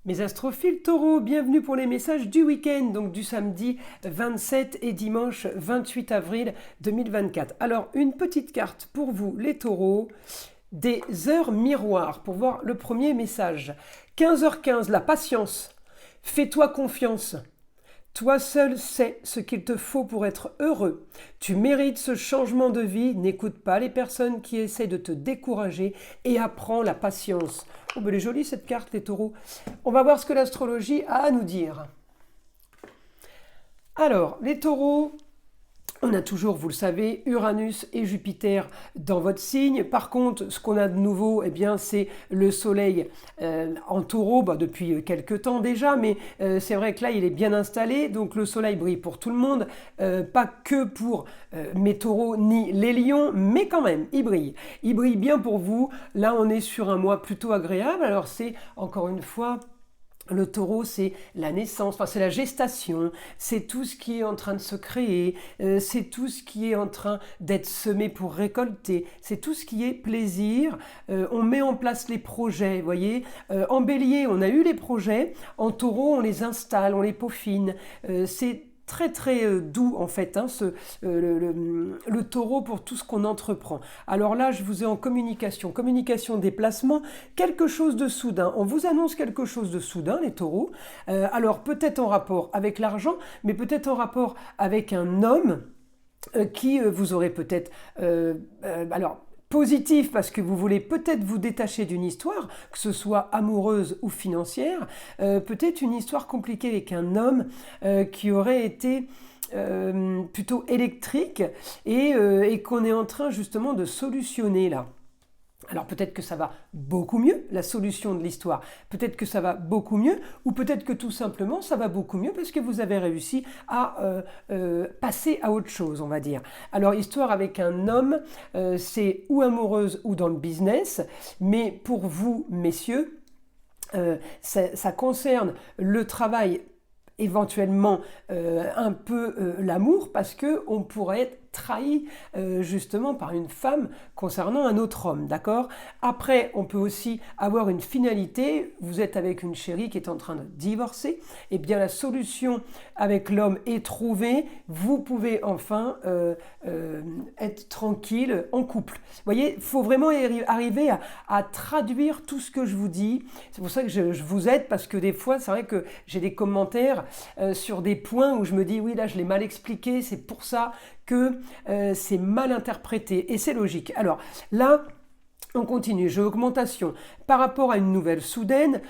Mes astrophiles taureaux, bienvenue pour les messages du week-end, donc du samedi 27 et dimanche 28 avril 2024. Alors, une petite carte pour vous, les taureaux, des heures miroirs pour voir le premier message. 15h15, la patience. Fais-toi confiance. Toi seul sais ce qu'il te faut pour être heureux. Tu mérites ce changement de vie. N'écoute pas les personnes qui essaient de te décourager et apprends la patience. Oh, ben elle est jolie cette carte, les taureaux. On va voir ce que l'astrologie a à nous dire. Alors, les taureaux, on a toujours, vous le savez, Uranus et Jupiter dans votre signe. Par contre, ce qu'on a de nouveau, eh bien, c'est le Soleil en Taureau, depuis quelques temps déjà, mais c'est vrai que là, il est bien installé. Donc, le Soleil brille pour tout le monde, pas que pour mes Taureaux ni les Lions, mais quand même, il brille. Il brille bien pour vous. Là, on est sur un mois plutôt agréable. Alors, c'est encore une fois le taureau, c'est la naissance, enfin c'est la gestation, c'est tout ce qui est en train de se créer, c'est tout ce qui est en train d'être semé pour récolter, c'est tout ce qui est plaisir. On met en place les projets, vous voyez. En bélier, on a eu les projets, en taureau, on les installe, on les peaufine. C'est très très doux en fait, le taureau pour tout ce qu'on entreprend. Alors là, je vous ai en communication déplacement, quelque chose de soudain. On vous annonce quelque chose de soudain, les taureaux. Alors peut-être en rapport avec l'argent, mais peut-être en rapport avec un homme qui vous aurez peut-être... alors, positif parce que vous voulez peut-être vous détacher d'une histoire, que ce soit amoureuse ou financière, peut-être une histoire compliquée avec un homme qui aurait été plutôt électrique et qu'on est en train justement de solutionner là. Alors peut-être que ça va beaucoup mieux, la solution de l'histoire, peut-être que ça va beaucoup mieux, ou peut-être que tout simplement ça va beaucoup mieux parce que vous avez réussi à passer à autre chose, on va dire. Alors histoire avec un homme, c'est ou amoureuse ou dans le business, mais pour vous, messieurs, ça concerne le travail, éventuellement un peu l'amour, parce que on pourrait être trahi justement par une femme concernant un autre homme, d'accord? Après, on peut aussi avoir une finalité, vous êtes avec une chérie qui est en train de divorcer, et bien la solution avec l'homme est trouvée, vous pouvez enfin être tranquille en couple. Vous voyez, il faut vraiment arriver à traduire tout ce que je vous dis, c'est pour ça que je vous aide, parce que des fois, c'est vrai que j'ai des commentaires sur des points où je me dis, oui, là, je l'ai mal expliqué, c'est pour ça que c'est mal interprété, et c'est logique. Alors là, on continue, j'ai augmentation par rapport à une nouvelle soudaine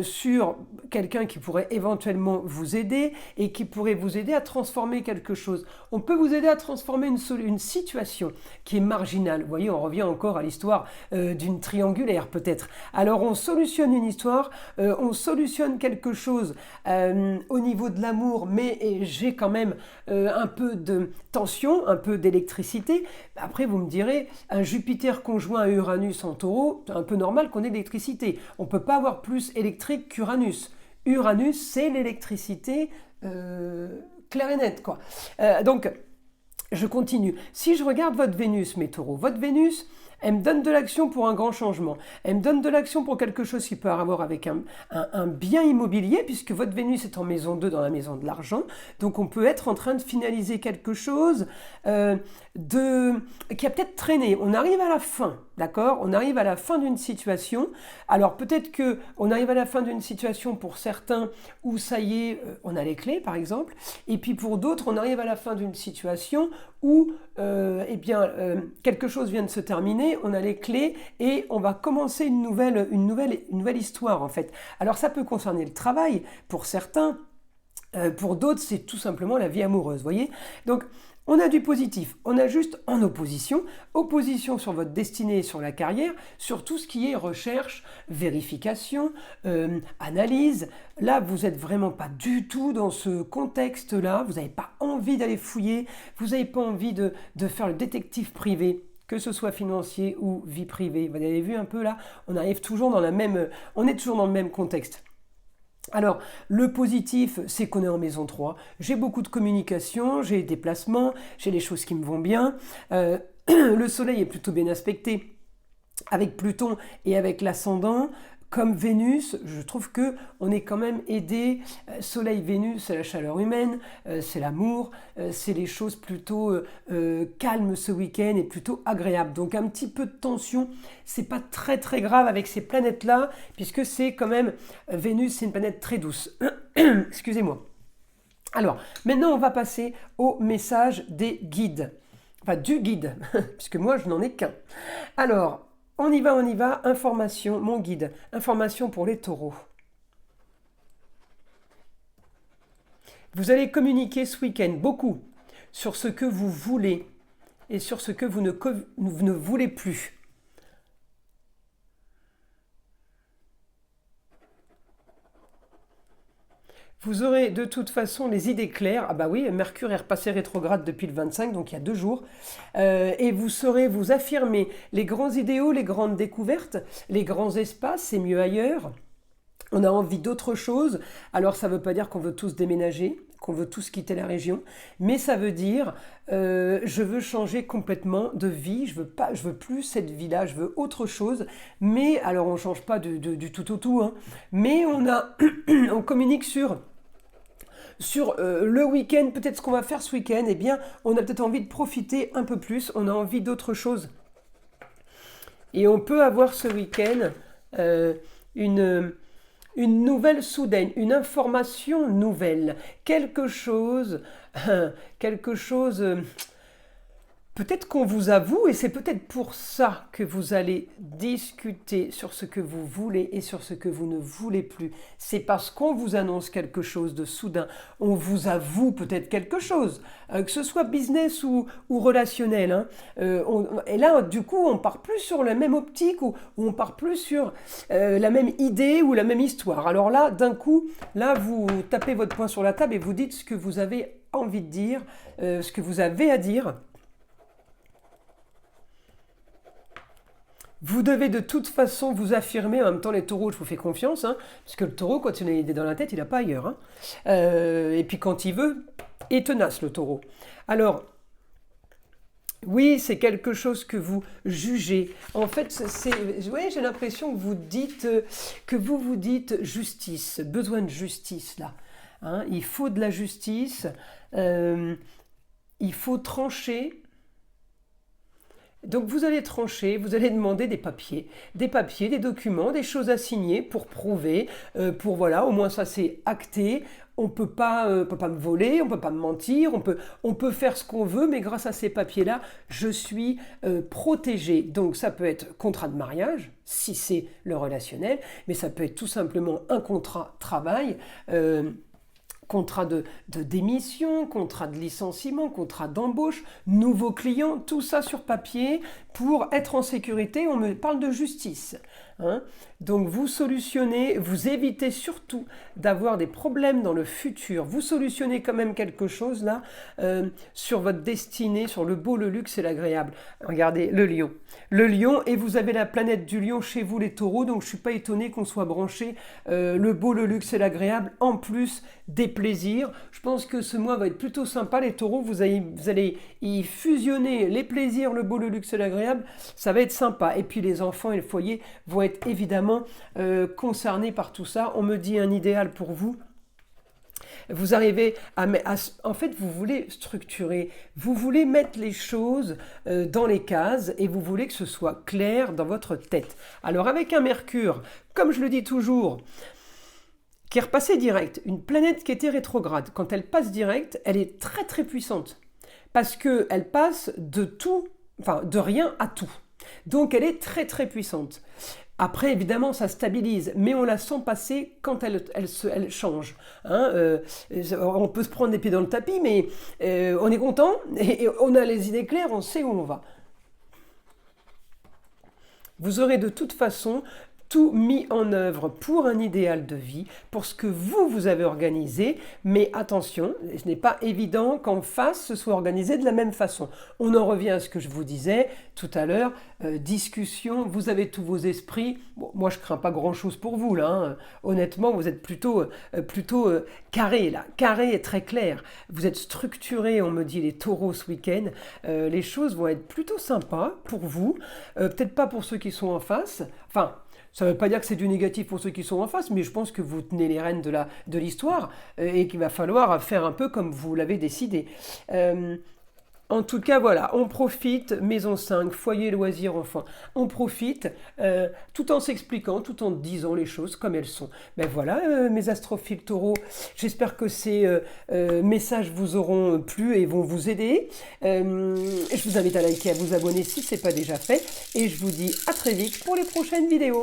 sur quelqu'un qui pourrait éventuellement vous aider et qui pourrait vous aider à transformer quelque chose. On peut vous aider à transformer une situation qui est marginale. Vous voyez, on revient encore à l'histoire d'une triangulaire peut-être. Alors on solutionne une histoire, on solutionne quelque chose au niveau de l'amour, mais j'ai quand même un peu de tension, un peu d'électricité. Après vous me direz, un Jupiter conjoint à Uranus en taureau, c'est un peu normal qu'on ait de l'électricité. On ne peut pas avoir plus électrique qu'Uranus. Uranus, c'est l'électricité claire et nette, quoi. Donc, je continue. Si je regarde votre Vénus, mes taureaux, votre Vénus, elle me donne de l'action pour un grand changement. Elle me donne de l'action pour quelque chose qui peut avoir avec un bien immobilier, puisque votre Vénus est en maison 2 dans la maison de l'argent. Donc on peut être en train de finaliser quelque chose qui a peut-être traîné. On arrive à la fin, d'accord? On arrive à la fin d'une situation. Alors peut-être qu'on arrive à la fin d'une situation pour certains où ça y est, on a les clés par exemple. Et puis pour d'autres, on arrive à la fin d'une situation où quelque chose vient de se terminer, on a les clés et on va commencer une nouvelle histoire en fait. Alors ça peut concerner le travail pour certains, pour d'autres c'est tout simplement la vie amoureuse, vous voyez. Donc on a du positif, on a juste en opposition sur votre destinée et sur la carrière, sur tout ce qui est recherche, vérification, analyse. Là, vous n'êtes vraiment pas du tout dans ce contexte-là, vous n'avez pas envie d'aller fouiller, vous n'avez pas envie de faire le détective privé, que ce soit financier ou vie privée. Vous avez vu un peu là, on est toujours dans le même contexte. Alors, le positif, c'est qu'on est en maison 3. J'ai beaucoup de communication, j'ai des déplacements, j'ai les choses qui me vont bien. Le soleil est plutôt bien aspecté avec Pluton et avec l'ascendant. comme Vénus, je trouve que on est quand même aidé. Soleil, Vénus, c'est la chaleur humaine, c'est l'amour, c'est les choses plutôt calmes ce week-end et plutôt agréables. Donc un petit peu de tension, c'est pas très très grave avec ces planètes-là, puisque c'est quand même Vénus, c'est une planète très douce. Excusez-moi. Alors, maintenant on va passer au message des guides. Enfin, du guide, puisque moi je n'en ai qu'un. Alors, on y va, information, mon guide, information pour les taureaux. Vous allez communiquer ce week-end beaucoup sur ce que vous voulez et sur ce que vous ne voulez plus. Vous aurez de toute façon les idées claires. Ah bah oui, Mercure est repassé rétrograde depuis le 25, donc il y a 2 jours. Et vous saurez vous affirmer les grands idéaux, les grandes découvertes, les grands espaces, c'est mieux ailleurs. On a envie d'autre chose. Alors ça ne veut pas dire qu'on veut tous déménager, qu'on veut tous quitter la région, mais ça veut dire je veux changer complètement de vie, je veux plus cette vie-là, je veux autre chose. Mais alors on ne change pas du tout au tout, hein, mais on communique sur le week-end, peut-être ce qu'on va faire ce week-end, eh bien, on a peut-être envie de profiter un peu plus, on a envie d'autre chose. Et on peut avoir ce week-end une nouvelle soudaine, une information nouvelle, quelque chose peut-être qu'on vous avoue, et c'est peut-être pour ça que vous allez discuter sur ce que vous voulez et sur ce que vous ne voulez plus. C'est parce qu'on vous annonce quelque chose de soudain. On vous avoue peut-être quelque chose, que ce soit business ou relationnel. Hein. Et là, du coup, on part plus sur la même optique ou on part plus sur la même idée ou la même histoire. Alors là, d'un coup, là, vous tapez votre poing sur la table et vous dites ce que vous avez envie de dire, ce que vous avez à dire. Vous devez de toute façon vous affirmer. En même temps, les taureaux, je vous fais confiance, hein, parce que le taureau, quand il a une idée dans la tête, il n'a pas ailleurs. Hein. Et puis quand il veut, il est tenace, le taureau. Alors, oui, c'est quelque chose que vous jugez. En fait, ouais, j'ai l'impression que vous dites justice, besoin de justice là. Hein, il faut de la justice, il faut trancher. Donc vous allez trancher, vous allez demander des papiers, des documents, des choses à signer pour prouver, pour voilà, au moins ça c'est acté. On peut pas me voler, on peut pas me mentir, on peut faire ce qu'on veut, mais grâce à ces papiers-là, je suis protégé. Donc ça peut être contrat de mariage, si c'est le relationnel, mais ça peut être tout simplement un contrat travail. Contrat de démission, contrat de licenciement, contrat d'embauche, nouveaux clients, tout ça sur papier pour être en sécurité. On me parle de justice. Hein. Donc vous solutionnez, vous évitez surtout d'avoir des problèmes dans le futur. Vous solutionnez quand même quelque chose là sur votre destinée, sur le beau, le luxe et l'agréable. Regardez, le lion. Le lion, et vous avez la planète du lion chez vous les taureaux, donc je ne suis pas étonné qu'on soit branché le beau, le luxe et l'agréable, en plus des plaisirs. Je pense que ce mois va être plutôt sympa les taureaux, vous allez y fusionner les plaisirs, le beau, le luxe et l'agréable, ça va être sympa. Et puis les enfants et le foyer vont être évidemment concernés par tout ça. On me dit un idéal pour vous. Vous arrivez en fait, vous voulez structurer, vous voulez mettre les choses dans les cases et vous voulez que ce soit clair dans votre tête. Alors avec un Mercure, comme je le dis toujours, qui est repassé direct, une planète qui était rétrograde, quand elle passe direct, elle est très très puissante parce qu'elle passe de tout, enfin de rien à tout. Donc elle est très très puissante. Après, évidemment, ça stabilise, mais on la sent passer quand elle change. Hein, on peut se prendre les pieds dans le tapis, mais on est content, et on a les idées claires, on sait où on va. Vous aurez de toute façon tout mis en œuvre pour un idéal de vie, pour ce que vous avez organisé, mais attention, ce n'est pas évident qu'en face ce soit organisé de la même façon. On en revient à ce que je vous disais tout à l'heure, discussion, vous avez tous vos esprits. Bon, moi je crains pas grand chose pour vous là, hein. Honnêtement vous êtes plutôt carré là, carré et très clair. Vous êtes structuré, on me dit les taureaux ce week-end, les choses vont être plutôt sympas pour vous, peut-être pas pour ceux qui sont en face, enfin Ça ne veut pas dire que c'est du négatif pour ceux qui sont en face, mais je pense que vous tenez les rênes de l'histoire et qu'il va falloir faire un peu comme vous l'avez décidé. En tout cas, voilà, on profite, maison 5, foyer, loisirs, enfants, on profite tout en s'expliquant, tout en disant les choses comme elles sont. Ben voilà, mes astrophiles taureaux, j'espère que ces messages vous auront plu et vont vous aider. Je vous invite à liker, à vous abonner si ce n'est pas déjà fait, et je vous dis à très vite pour les prochaines vidéos.